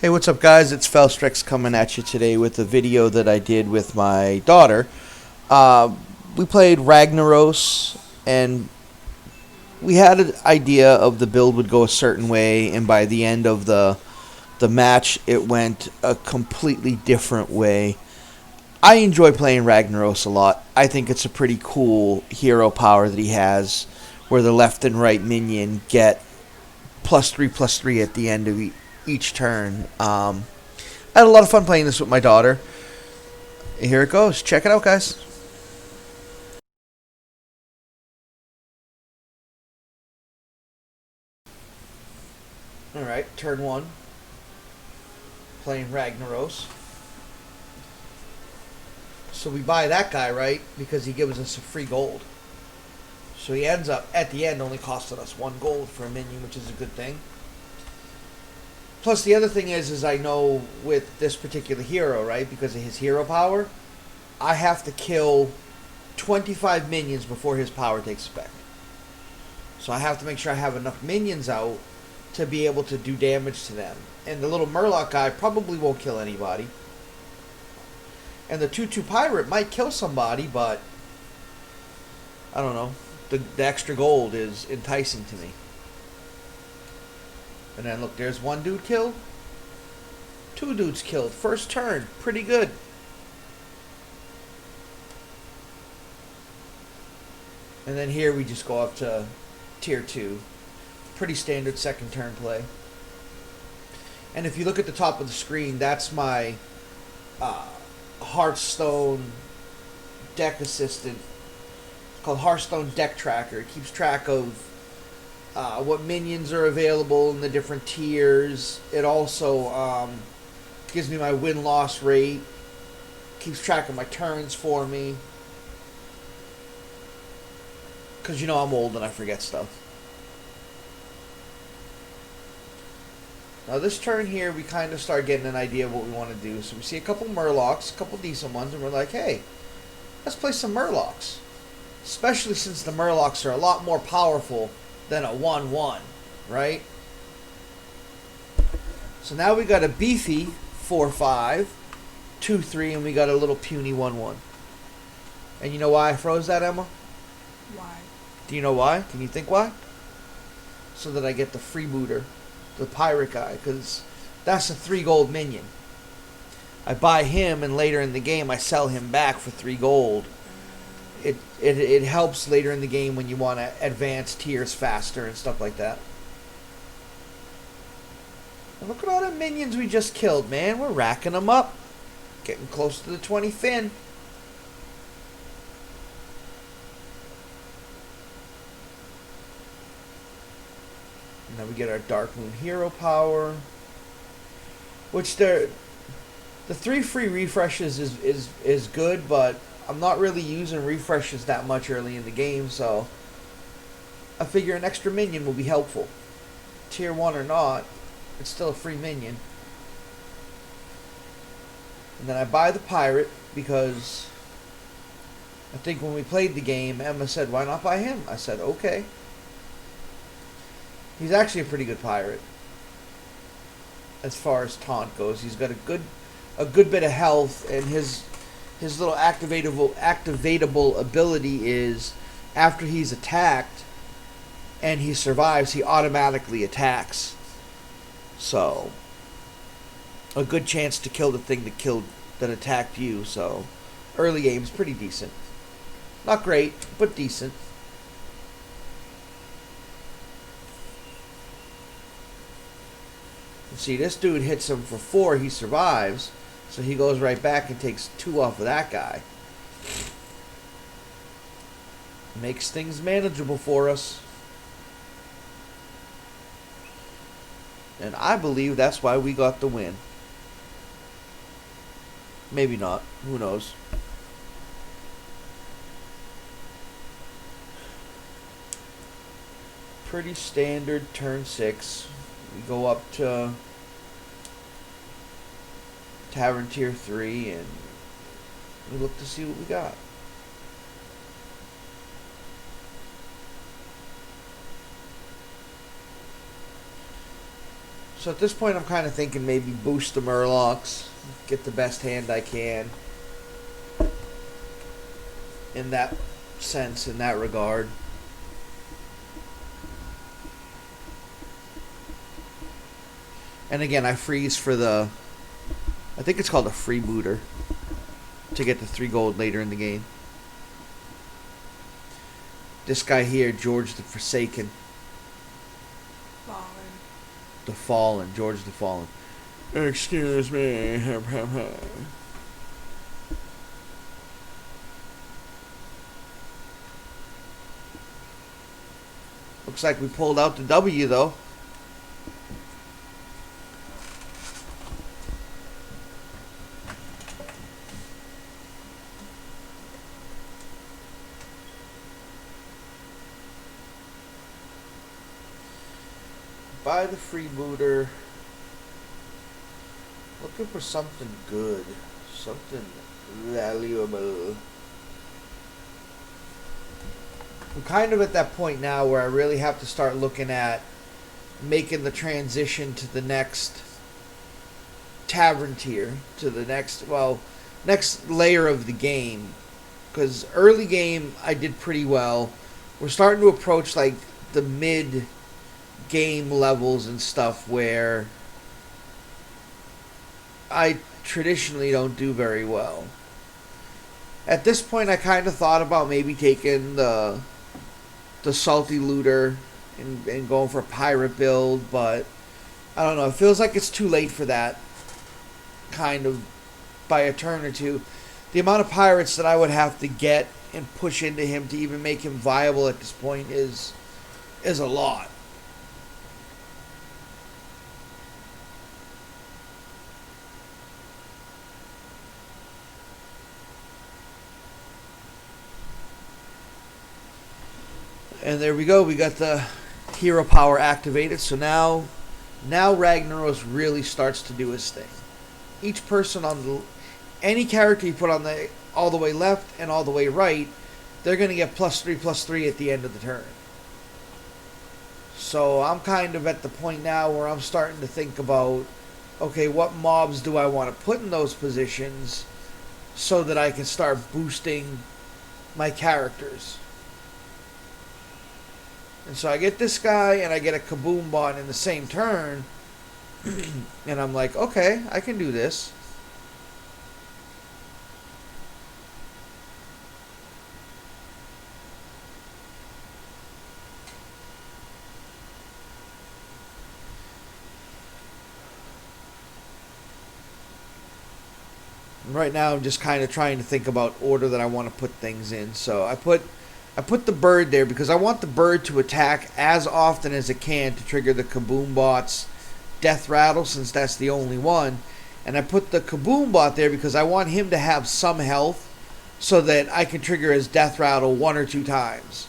Hey, what's up, guys? It's Felstrix coming at you today with a video that I did with my daughter. We played Ragnaros, and we had an idea of the build would go a certain way, and by the end of the match, it went a completely different way. I enjoy playing Ragnaros a lot. I think it's a pretty cool hero power that he has, where the left and right minion get +3/+3 at the end of each turn. I had a lot of fun playing this with my daughter. Here it goes. Check it out, guys. Alright, turn one. Playing Ragnaros. So we buy that guy, right? Because he gives us a free gold. So he ends up, at the end, only costing us 1 gold for a minion, which is a good thing. Plus, the other thing is I know with this particular hero, right, because of his hero power, I have to kill 25 minions before his power takes effect. So I have to make sure I have enough minions out to be able to do damage to them. And the little Murloc guy probably won't kill anybody. And the 2/2 pirate might kill somebody, but I don't know. The extra gold is enticing to me. And then look, there's 1 dude killed. 2 dudes killed. First turn. Pretty good. And then here we just go up to tier 2. Pretty standard second turn play. And if you look at the top of the screen, that's my Hearthstone deck assistant. It's called Hearthstone Deck Tracker. It keeps track of what minions are available in the different tiers. It also gives me my win-loss rate. Keeps track of my turns for me. Because you know I'm old and I forget stuff. Now this turn here, we kind of start getting an idea of what we want to do. So we see a couple Murlocs, a couple decent ones, and we're like, hey, let's play some Murlocs. Especially since the Murlocs are a lot more powerful than a 1/1, right? So now we got a beefy 4/5, 2/3, and we got a little puny 1/1. And you know why I froze that, Emma? Why? Do you know why? Can you think why? So that I get the freebooter, the pirate guy, because that's a 3 gold minion. I buy him, and later in the game I sell him back for 3 gold. It helps later in the game when you want to advance tiers faster and stuff like that. And look at all the minions we just killed, man. We're racking them up. Getting close to the 20 fin. And then we get our Dark Moon hero power. Which the 3 free refreshes is good, but I'm not really using refreshes that much early in the game, so I figure an extra minion will be helpful. Tier 1 or not, it's still a free minion. And then I buy the pirate because I think when we played the game, Emma said, why not buy him? I said, okay. He's actually a pretty good pirate as far as taunt goes. He's got a good bit of health, and his little activatable ability is after he's attacked and he survives, he automatically attacks. So a good chance to kill the thing that attacked you. So early aim's pretty decent. Not great, but decent. See, this dude hits him for 4, he survives. So he goes right back and takes 2 off of that guy. Makes things manageable for us. And I believe that's why we got the win. Maybe not. Who knows? Pretty standard turn 6. We go up to Tavern Tier 3, and we look to see what we got. So at this point, I'm kind of thinking maybe boost the Murlocs, get the best hand I can. In that sense, in that regard. And again, I freeze for the... I think it's called a freebooter. To get the 3 gold later in the game. This guy here, George the Forsaken. Fallen. The Fallen. George the Fallen. Excuse me. Looks like we pulled out the W, though. Buy the freebooter. Looking for something good. Something valuable. I'm kind of at that point now where I really have to start looking at making the transition to the next tavern tier, to the next, well, next layer of the game. Because early game I did pretty well. We're starting to approach like the mid game levels and stuff where I traditionally don't do very well. At this point I kind of thought about maybe taking the salty looter and going for a pirate build, but I don't know, it feels like it's too late for that kind of by a turn or two. The amount of pirates that I would have to get and push into him to even make him viable at this point is a lot. And there we go. We got the hero power activated. So now Ragnaros really starts to do his thing. Each person on the... Any character you put on the all the way left and all the way right, they're going to get +3/+3 at the end of the turn. So I'm kind of at the point now where I'm starting to think about, okay, what mobs do I want to put in those positions so that I can start boosting my characters. And so I get this guy and I get a Kaboom Bot in the same turn. And I'm like, okay, I can do this. Right now I'm just kind of trying to think about order that I want to put things in. So I put the bird there because I want the bird to attack as often as it can to trigger the Kaboom Bot's death rattle, since that's the only one. And I put the Kaboom Bot there because I want him to have some health so that I can trigger his death rattle 1 or 2 times.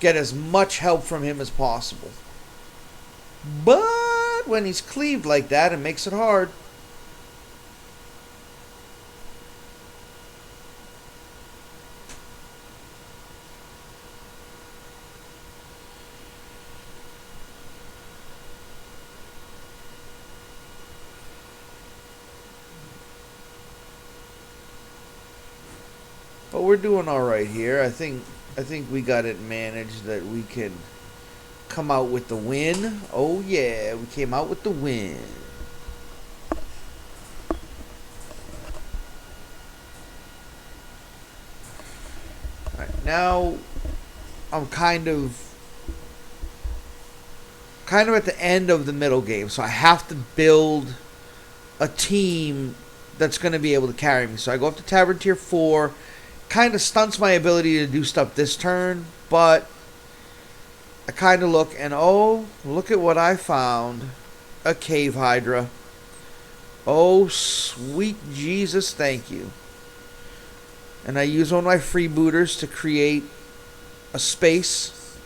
Get as much help from him as possible. But when he's cleaved like that, it makes it hard. But we're doing all right here. I think we got it managed that we can come out with the win. Oh yeah, we came out with the win. All right, now I'm kind of at the end of the middle game, so I have to build a team that's going to be able to carry me. So I go up to Tavern Tier 4. Kind of stunts my ability to do stuff this turn, but I kind of look and oh, look at what I found. A cave Hydra. Oh, sweet Jesus, thank you. And I use one of my freebooters to create a space.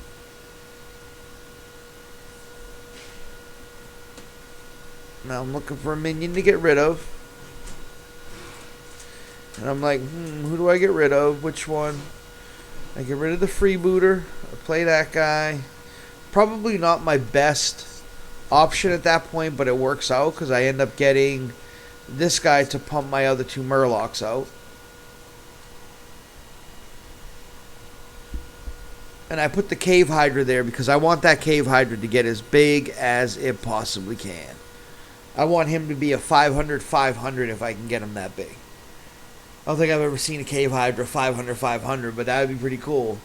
Now I'm looking for a minion to get rid of. And I'm like, who do I get rid of? Which one? I get rid of the freebooter. I play that guy. Probably not my best option at that point, but it works out because I end up getting this guy to pump my other 2 Murlocs out. And I put the Cave Hydra there because I want that Cave Hydra to get as big as it possibly can. I want him to be a 500/500 if I can get him that big. I don't think I've ever seen a Cave Hydra 500/500, but that would be pretty cool.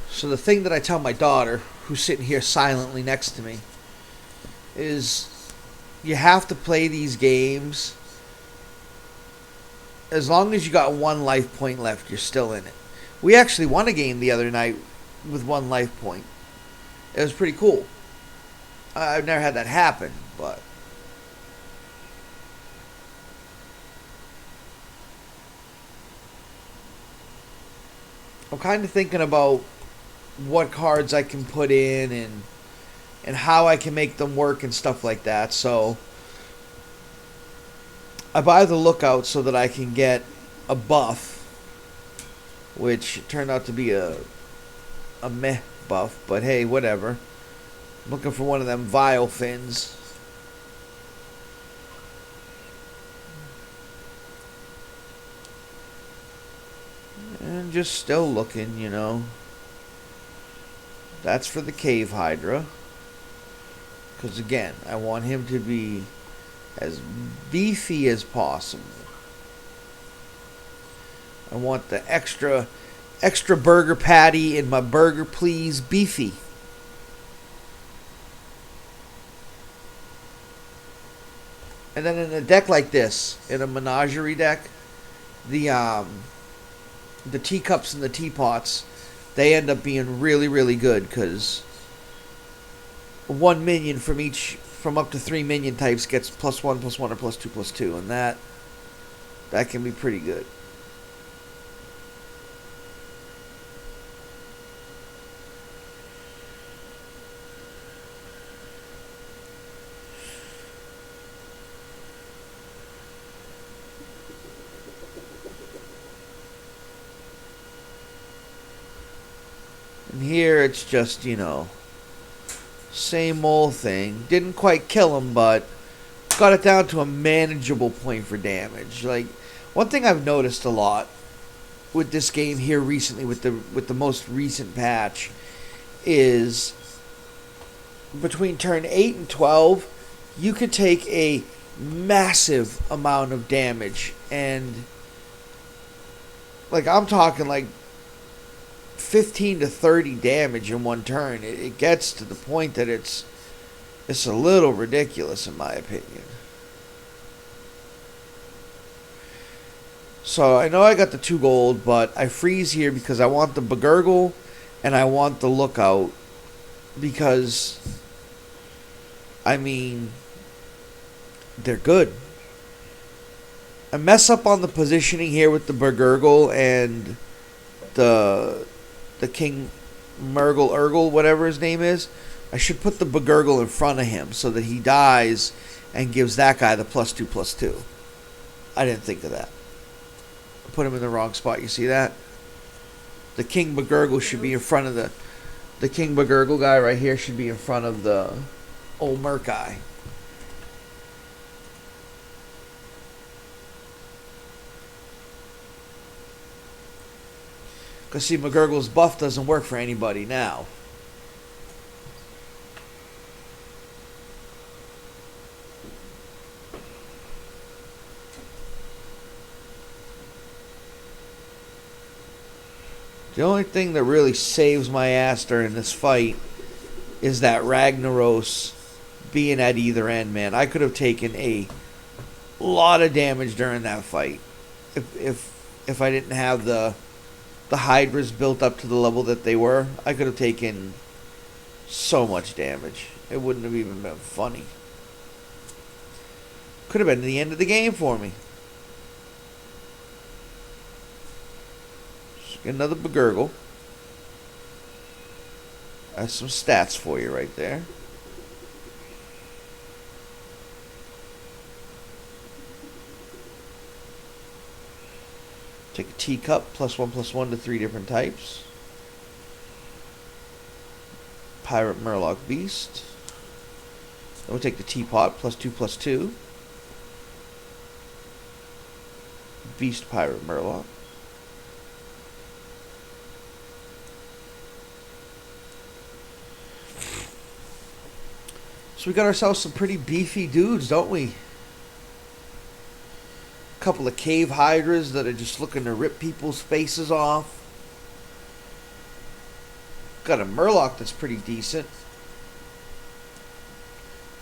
So the thing that I tell my daughter, who's sitting here silently next to me, is you have to play these games. As long as you got 1 life point left, you're still in it. We actually won a game the other night with 1 life point. It was pretty cool. I've never had that happen, but I'm kind of thinking about what cards I can put in and how I can make them work and stuff like that. So I buy the Lookout so that I can get a buff, which turned out to be a meh buff, but hey, whatever. I'm looking for one of them Vile Fins. And just still looking, you know. That's for the Cave Hydra. Because again, I want him to be as beefy as possible. I want the extra burger patty in my burger, please, beefy. And then in a deck like this, in a menagerie deck, the teacups and the teapots, they end up being really, really good because 1 minion from up to 3 minion types gets +1/+1 or +2/+2, and that can be pretty good. And here it's just, you know, same old thing. Didn't quite kill him, but got it down to a manageable point for damage. Like, one thing I've noticed a lot with this game here recently, with the most recent patch, is between turn 8 and 12, you could take a massive amount of damage, and like I'm talking like 15 to 30 damage in one turn. It gets to the point that it's a little ridiculous in my opinion. So I know I got the 2 gold, but I freeze here because I want the Begurgle and I want the Lookout, because I mean, they're good. I mess up on the positioning here with the Begurgle and the King Urgle, whatever his name is. I should put the Begurgle in front of him so that he dies and gives that guy the +2/+2. I didn't think of that. I put him in the wrong spot. You see that? The King Begurgle should be in front of the King Begurgle guy right here should be in front of the old Merc guy. Because, see, McGurgle's buff doesn't work for anybody now. The only thing that really saves my ass during this fight is that Ragnaros being at either end, man. I could have taken a lot of damage during that fight if I didn't have the Hydras built up to the level that they were. I could have taken so much damage. It wouldn't have even been funny. Could have been the end of the game for me. Just get another Begurgle. That's some stats for you right there. Take a teacup, +1/+1 to 3 different types. Pirate Murloc Beast. Then we'll take the teapot, +2/+2. Beast Pirate Murloc. So we got ourselves some pretty beefy dudes, don't we? A couple of cave hydras that are just looking to rip people's faces off. Got a Murloc that's pretty decent.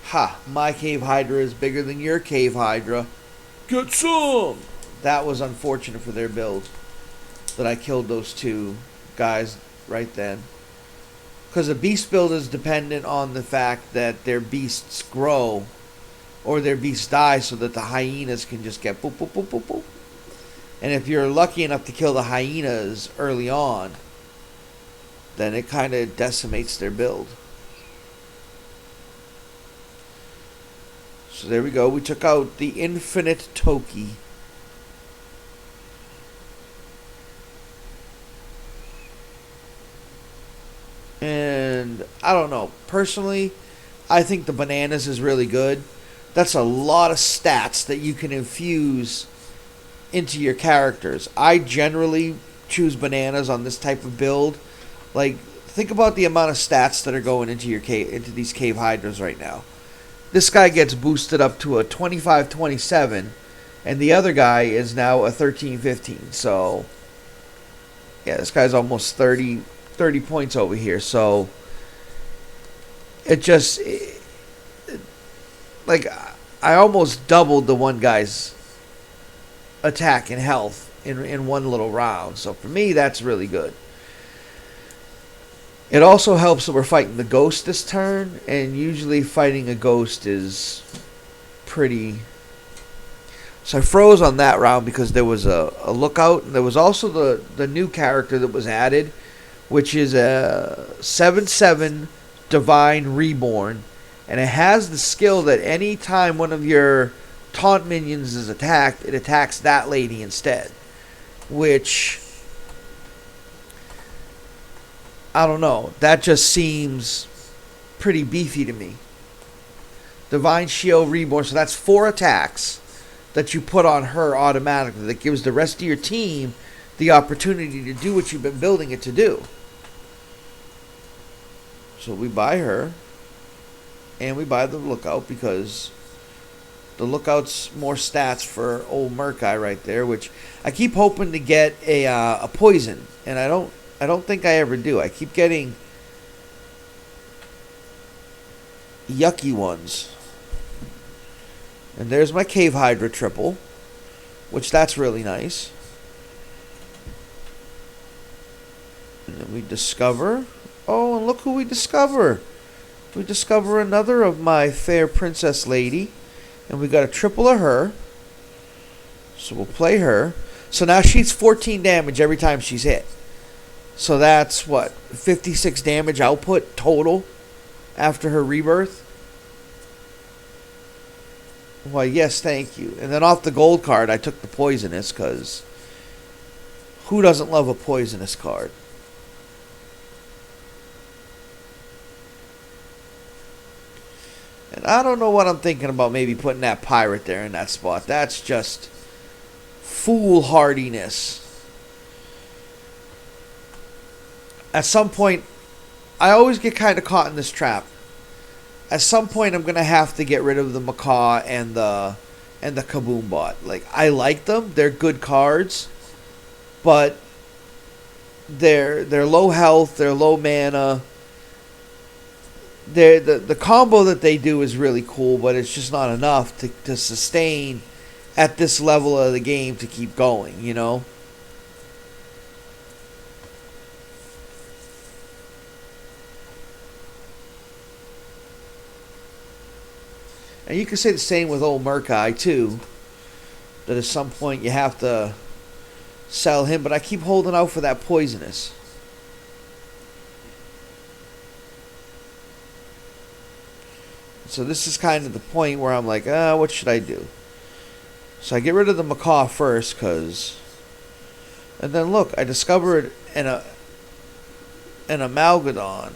Ha, my cave hydra is bigger than your cave hydra. Get some! That was unfortunate for their build. That I killed those two guys right then. Because a beast build is dependent on the fact that their beasts grow. Or their beasts die so that the hyenas can just get boop, boop, boop, boop, boop. And if you're lucky enough to kill the hyenas early on, then it kind of decimates their build. So there we go. We took out the infinite Toki. And I don't know. Personally, I think the bananas is really good. That's a lot of stats that you can infuse into your characters. I generally choose bananas on this type of build. Like, think about the amount of stats that are going into your into these cave hydras right now. This guy gets boosted up to a 25-27, and the other guy is now a 13-15. So, yeah, this guy's almost 30 points over here. So, it just... like, I almost doubled the one guy's attack and health in one little round. So, for me, that's really good. It also helps that we're fighting the ghost this turn, and usually fighting a ghost is pretty... So I froze on that round because there was a lookout, and there was also the new character that was added, which is a 7/7 Divine Reborn, and it has the skill that any time one of your taunt minions is attacked, it attacks that lady instead, which... I don't know. That just seems pretty beefy to me. Divine Shield Reborn. So that's 4 attacks that you put on her automatically. That gives the rest of your team the opportunity to do what you've been building it to do. So we buy her. And we buy the Lookout because the Lookout's more stats for old Murkai right there. Which I keep hoping to get a poison. And I don't think I ever do. I keep getting yucky ones. And there's my Cave Hydra triple, which that's really nice. And then we discover... Oh, and look who we discover. We discover another of my fair princess lady. And we got a triple of her. So we'll play her. So now she's 14 damage every time she's hit. So that's, what, 56 damage output total after her rebirth? Why, yes, thank you. And then off the gold card, I took the poisonous, because who doesn't love a poisonous card? And I don't know what I'm thinking about maybe putting that pirate there in that spot. That's just foolhardiness. At some point, I always get kind of caught in this trap. At some point, I'm going to have to get rid of the Macaw and the Kaboom Bot. Like, I like them. They're good cards. But they're low health. They're low mana. The combo that they do is really cool, but it's just not enough to sustain at this level of the game to keep going, you know? And you can say the same with old Murkai, too. That at some point you have to sell him. But I keep holding out for that poisonous. So this is kind of the point where I'm like, what should I do? So I get rid of the Macaw first, because And then look, I discovered an Amalgadon.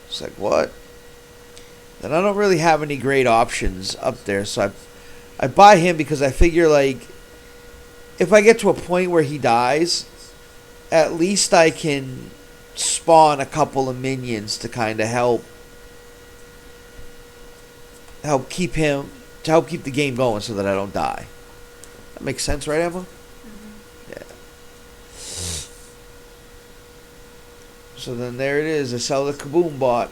It's like, what? And I don't really have any great options up there, so I buy him because I figure, like, if I get to a point where he dies, at least I can spawn a couple of minions to kind of help keep the game going so that I don't die. That makes sense, right, Emma? Mm-hmm. Yeah. So then there it is. I sell the Kaboom bot.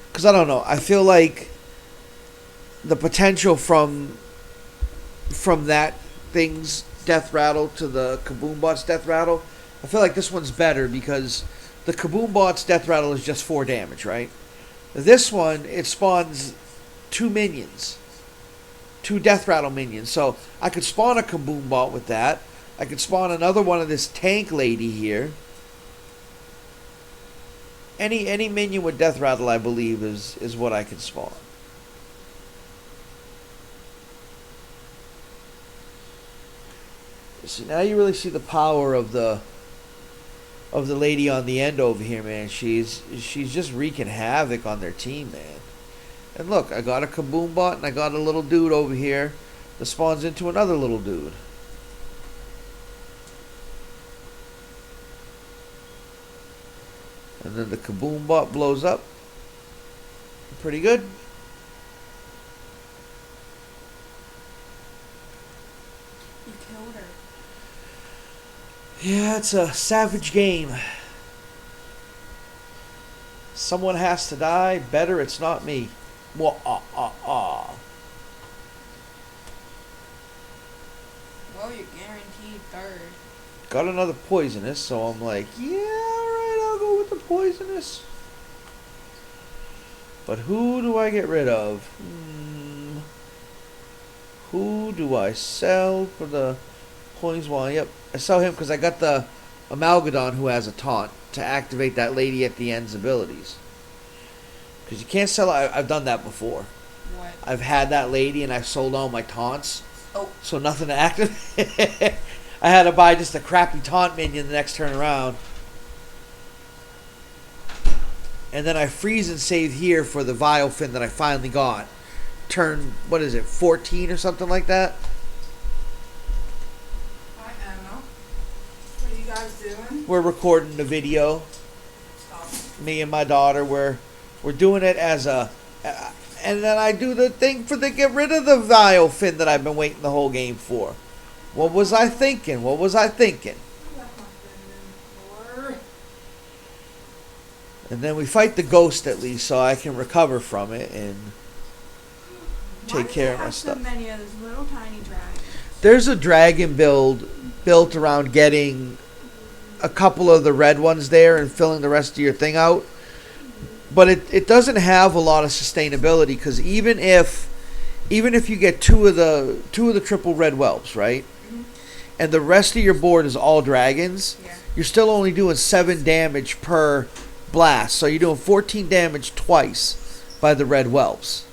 Because I don't know. I feel like the potential from that thing's death rattle to the Kaboom bot's death rattle, I feel like this one's better because the Kaboom bot's death rattle is just 4 damage, right? This one, it spawns 2 minions. 2 death rattle minions. So I could spawn a Kaboom bot with that. I could spawn another one of this tank lady here. Any minion with death rattle, I believe, is what I can spawn. So now you really see the power of the lady on the end over here, man. She's just wreaking havoc on their team, man. And look, I got a Kaboom bot and I got a little dude over here that spawns into another little dude. And then the Kaboom bot blows up. Pretty good. You killed her. Yeah, it's a savage game. Someone has to die. Better it's not me. Well, Well, you're guaranteed third. Got another poisonous, so I'm like, yeah, alright, I'll go with the poisonous. But who do I get rid of? Who do I sell for the points? Well, yep, I sell him because I got the Amalgadon who has a taunt to activate that lady at the end's abilities. Because you can't sell, I've done that before. What? I've had that lady and I've sold all my taunts. Oh. So nothing to activate. I had to buy just a crappy taunt minion the next turn around. And then I freeze and save here for the Vile Fin that I finally got. Turn, 14 or something like that? Hi, Emma. What are you guys doing? We're recording the video. Stop. Me and my daughter, we're doing it as a... and then I do the thing for the get rid of the Vile Fin that I've been waiting the whole game for. What was I thinking? I left my fin in. And then we fight the ghost at least so I can recover from it and take care of my stuff. So many of those little tiny dragons. There's a dragon build built around getting a couple of the red ones there and filling the rest of your thing out. But it doesn't have a lot of sustainability because even if you get two of the triple red whelps, right? Mm-hmm. And the rest of your board is all dragons, Yeah. you're still only doing 7 damage per blast. So you're doing 14 damage twice by the red whelps.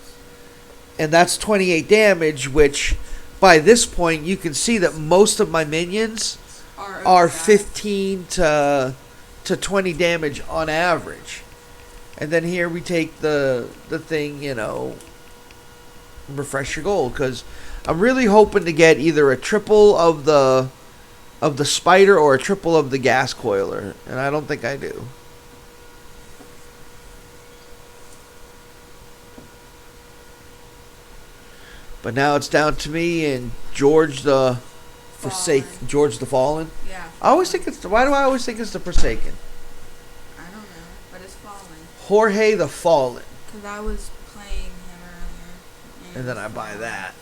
And that's 28 damage, which by this point you can see that most of my minions are 15 to 20 damage on average. And then here we take the thing, refresh your gold, because I'm really hoping to get either a triple of the spider or a triple of the gas coiler, and I don't think I do. But now it's down to me and George the Forsaken. George the Fallen. Yeah. Why do I always think it's the Forsaken? I don't know, but it's Fallen. Jorge the Fallen. Because I was playing him earlier. And then I buy that.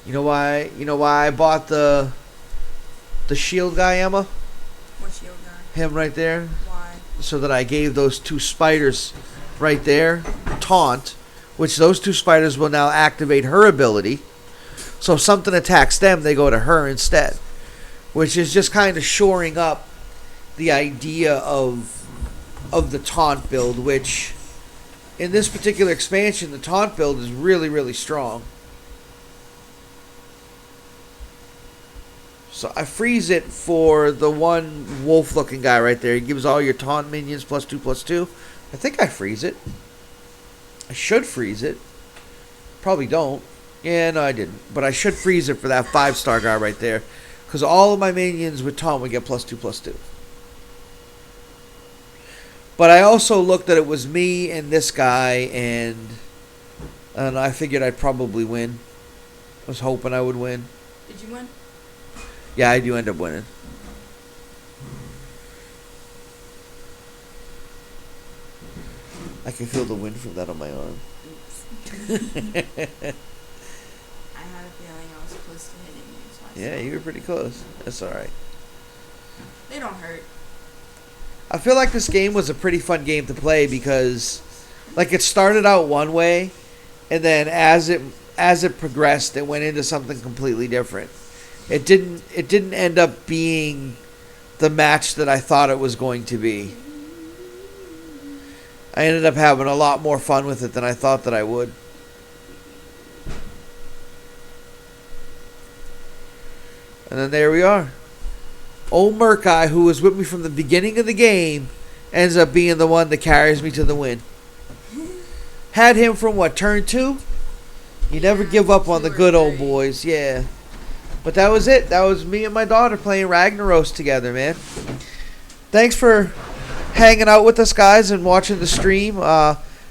You know why I bought the shield guy, Emma? What shield guy? Him right there. Why? So that I gave those 2 spiders right there taunt, which those 2 spiders will now activate her ability. So if something attacks them, they go to her instead. Which is just kind of shoring up the idea of the taunt build, which in this particular expansion, the taunt build is really, really strong. So I freeze it for the one wolf-looking guy right there. He gives all your taunt minions +2/+2. I think I freeze it. I should freeze it. Probably don't. Yeah, no, I didn't. But I should freeze it for that 5-star guy right there. Because all of my minions with taunt would get +2/+2. But I also looked that it was me and this guy, and I figured I'd probably win. I was hoping I would win. Did you win? Yeah, I do end up winning. I can feel the wind from that on my arm. I had a feeling I was close to hitting you. So Yeah, you were pretty close. That's alright. They don't hurt. I feel like this game was a pretty fun game to play because, like, it started out one way, and then as it progressed, it went into something completely different. It didn't end up being the match that I thought it was going to be. I ended up having a lot more fun with it than I thought that I would. And then there we are. Old Merkai, who was with me from the beginning of the game, ends up being the one that carries me to the win. Had him from what, turn 2? You never give up on the good old boys, yeah. But that was it. That was me and my daughter playing Ragnaros together, man. Thanks for hanging out with us, guys, and watching the stream.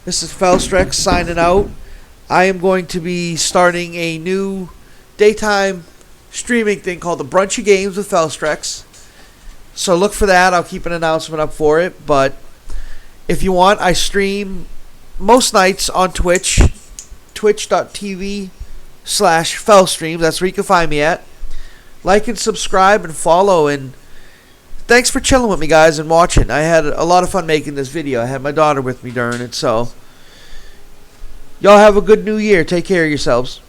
This is Felstrex signing out. I am going to be starting a new daytime streaming thing called the Brunchy Games with Felstrex. So look for that. I'll keep an announcement up for it. But if you want, I stream most nights on Twitch. Twitch.tv/Felstream. That's where you can find me at. Like and subscribe and follow. And thanks for chilling with me, guys, and watching. I had a lot of fun making this video. I had my daughter with me during it. So y'all have a good new year. Take care of yourselves.